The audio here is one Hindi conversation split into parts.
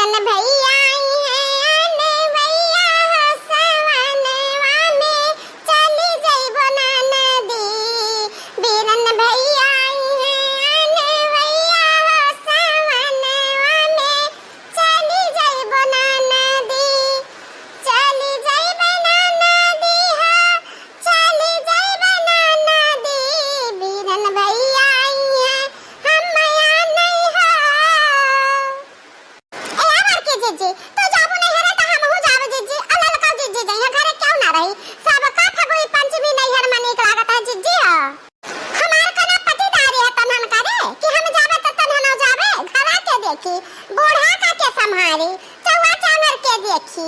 भैया आई है आने भैया हो सवनवा में चली जइबो ना नदी। बीरन भैया आई है आने भैया हो सवनवा में चली जइबो ना नदी। चली जइबो ना नदी हो चली जइबो ना नदी। बीरन भैया आई है हम यहाँ नहीं हो। जीजी तो जाबो नहीं हरे त हम हो जाबो जीजी अलल का जीजी जइया घरे क्यों ना रही सब का फगुई पंचमी नहीं हर मनी के लागत है जीजी। हमार कना पतिदारी है तनहन करे कि हम जाबे त तनहन हो जाबे घरा के देखी बूढ़ा का के संभारी चौवा चांगर के देखी।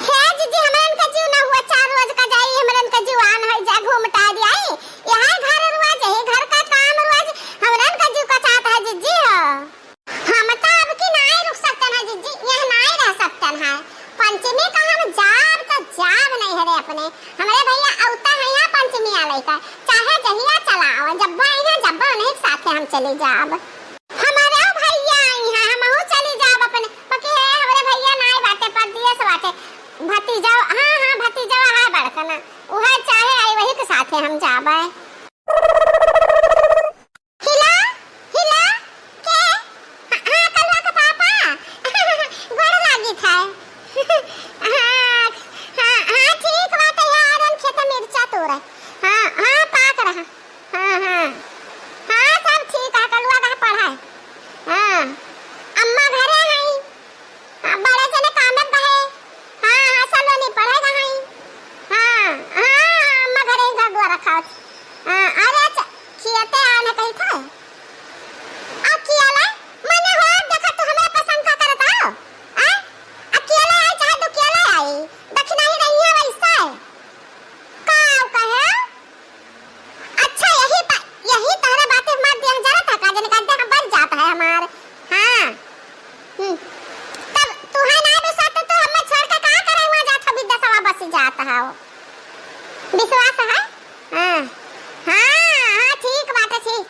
हे जीजी हमरन का जीव ना हुआ 4 रोज का जाई हमरन का जीवान है जा घूमटा दियाई यहां घर रुआज है घर का काम रुआज हमरन का जीव का चाहत है जीजी। हम त अब की नहीं रुक सकतन है जीजी यह नहीं रह सकतन है। पंचमी का हम जाब तो जाब नहीं हरे अपने हमारे भैया औता है यहाँ पंचमी आले का चाहे जहिया चलाओ जब आएगा जब नहीं साथे हम चले जाब। हमारे भैया आई है हम हो चली जाब अपने पके है हमारे भैया नहीं बाटे पर दिए सब बाटे भतीजा हां भतीजा है बड़कना वह चाहे आई वही के साथे हम जाबे। विश्वास है हाँ ठीक बात है ठीक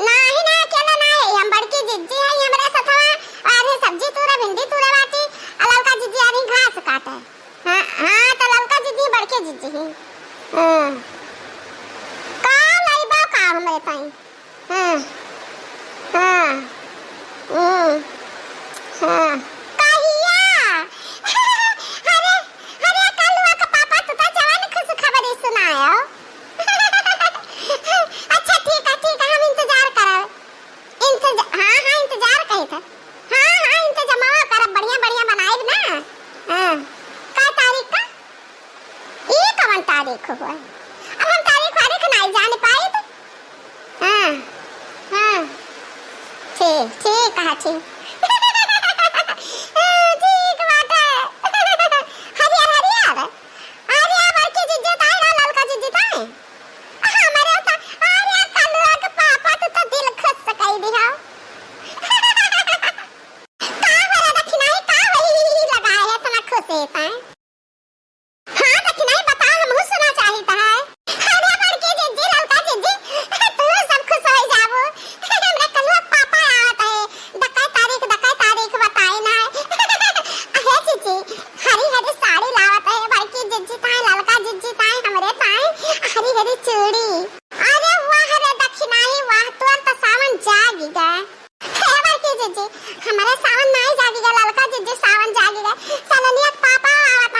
नहीं ना अकेला नहीं हम बड़की जिज्जी है हमरा साथवा आधे सब्जी तूरा भिंडी तूरा बाटी ललका जिज्जी आनी घास काटे हां तो ललका जिज्जी बड़की जिज्जी है का लइबा का हमरे ताई हां हां तारीख हुआ अब हम तारीख वारीख नहीं जान पाए तो ठीक ठीक कहा ठीक ठीक बात है हरियर हरियर अरे बड़की जिज्जी ताई ना ललका जिज्जी ताई हमारे तो अरे कलुआ के पापा तो दिल खुश सकाई दिया का हो दक्षिणा ही का वही लगाया है तना खुश है ताई हमारे सावन नहीं जागेगा ललका जिज्जी सावन जागेगा सलनिया पापा आवत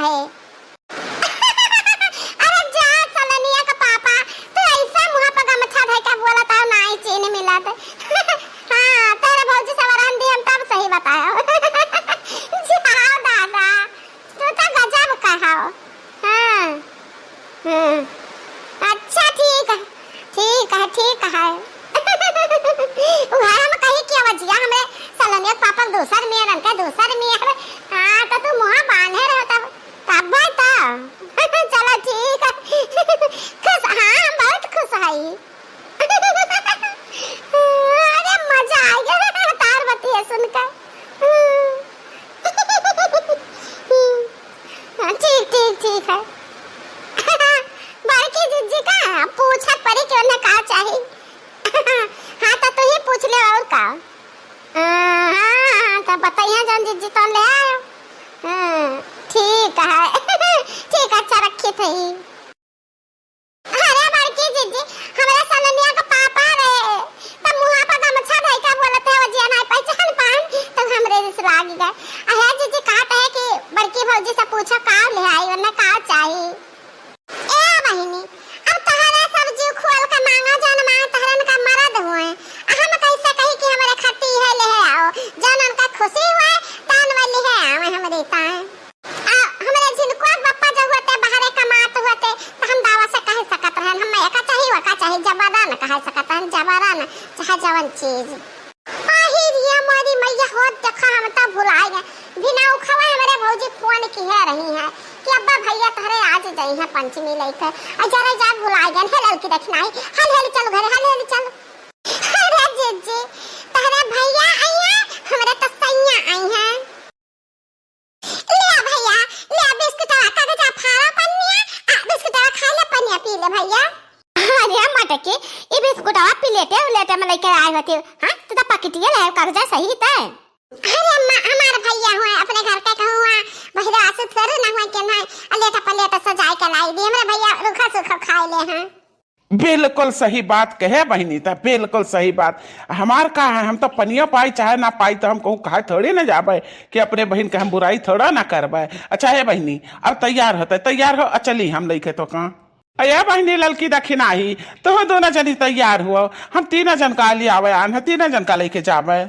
है। अरे जा सलनिया का पापा, तू ऐसा मुंह पर गमछा धइ के बोला था ना ही चीन मिला तो हां तेरे भौजी से वरन दी हम तब सही बताया। जाओ दादा, तू तो गजब कहा। हां अच्छा ठीक है ठीक है ठीक है। उहार हम कही कि वजिया हमें सलनिया पापा दूसर में रन के दूसर में है। हां तो तू मुंह बांधे रहो तब बात चलो ठीक है। खुश हां हम बहुत खुश हई। अरे मजा आ गया तार बतिया सुनकर। ठीक ठीक ठीक है। बड़की जिज्जी का पूछत पड़ी कि उन्हें का चाहिए। हाँ तो तू ही पूछ ले और का। हाँ तो बताइए जन जिज्जी तो ले आयो। ठीक है ठीक है अच्छा रखी थी। अरे बड़की जिज्जी हमारे सलनिया का पापा रहे तब मुंह पर गमछा धइ के बोलत है वजिया नहीं पहचान पान तो हमरे रिस लाग गए। अहे जिज्जी कहत है कि बड़की भौजी से पूछो का ले आई उन्हें का चाहिए। ए बहिनी अब तहरे सब्जी खोल के मांगा जन मां तहरन का मरद हुए हम कैसे कही कि हमरे खट्टी है ले आओ जन उनका खुशी हुए तान वाली है हमें हमरे ताए हमरे जिनको बप्पा जो होते बाहर कमात होते तो हम दावा से कह सकत रहन हम का चाहिए का चाहिए जबरा न कह सकत रहन जबरा न चाहे जवन चीज आहिर ये मोरी मैया होत देखा हम त भुलाए गए बिना उखवा हमरे भौजी फोन की है रही है कि अब्बा भैया तहरे आज जाई है पंचमी लेके आ जरा जा भुलाए गए है लड़की देखना है हल हल चल घर हल हल चल। अरे जीजी तहरे भैया आई है हमरे त सैया आई है ले भैया ले बिस्कुट का जा फारा पन्निया बिस्कुट खा ले पन्निया पी ले भैया। अरे मटके ये बिस्कुट पी लेटे में लेके आए होते हां तो पैकेटिया ले कागजा सही है। अरे अम्मा हमारे भैया हुए अपने घर के कहूआ बहिरा से थोड़े ना हुए के ना लेटा पलेटा सजाए के लाई दी हमरे भैया रुखा सुखा खाए ले हैं। बिल्कुल सही बात कहे बहनी था बिल्कुल सही बात। हमार का है हम तो पनिया पाई चाहे ना पाई तो हम कहूँ कहा थोड़ी ना जाबे कि अपने बहन के हम बुराई थोड़ा ना करबे। अच्छा है बहनी अब तैयार होते तैयार हो चली हम लेके तो कहाँ अया बहनी लड़की दखिना ही तो दोनों जनी तैयार हुआ हम तीनों जन का लिए आवे आन तीनों जन का लेके जाबे।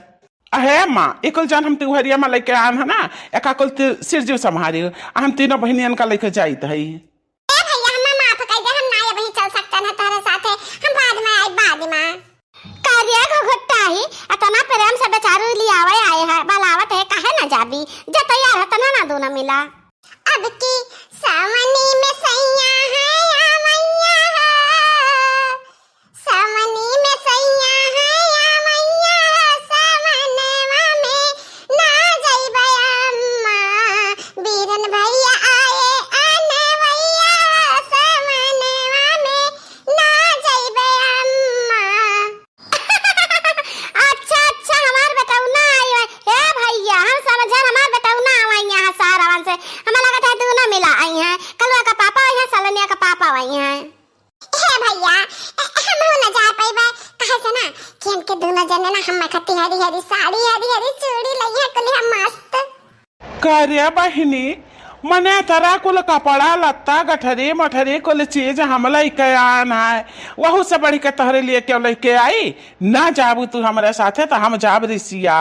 अहे माँ एकल जन हम तिहरिया में लेके आन है ना एका कुल सिरजू संभारी हम तीनों बहनियन का लेके जाइत है। प्रेम से बेचारू लिए आए है बलावत है काहे ना जाबी जे तैयार है तना ना दोनों मिला। अब की सावनी में सैया है या मैया है सावनी में सैया है या मैया सावनवा में ना जइबे अम्मा बीरन भैया आए अनवैया सावनवा में ना जइबे अम्मा। अच्छा हमार बताऊ ना आयो हे भैया हम समझ हमार बताऊ ना आवा यहां सारावन से हमें लगा था दोनों मिला आई हैं कलवा का पापा आई है सलनिया का पापा आई हैं। हे भैया हम हो ना जा पाइबे कहे से ना कि हमके दोनों जने ना हम खट्टी हरी हरी साड़ी हरी हरी चूड़ी लई है कुल हम मस्त करे बहनी मने तरा कुल कपड़ा लत्ता गठरी मठरी कुल चीज हम लेके आन है वहू से बढ़ के तहरे लिए क्यों लेके आई ना जाबू तू हमारे साथे तो हम जाब रिसिया।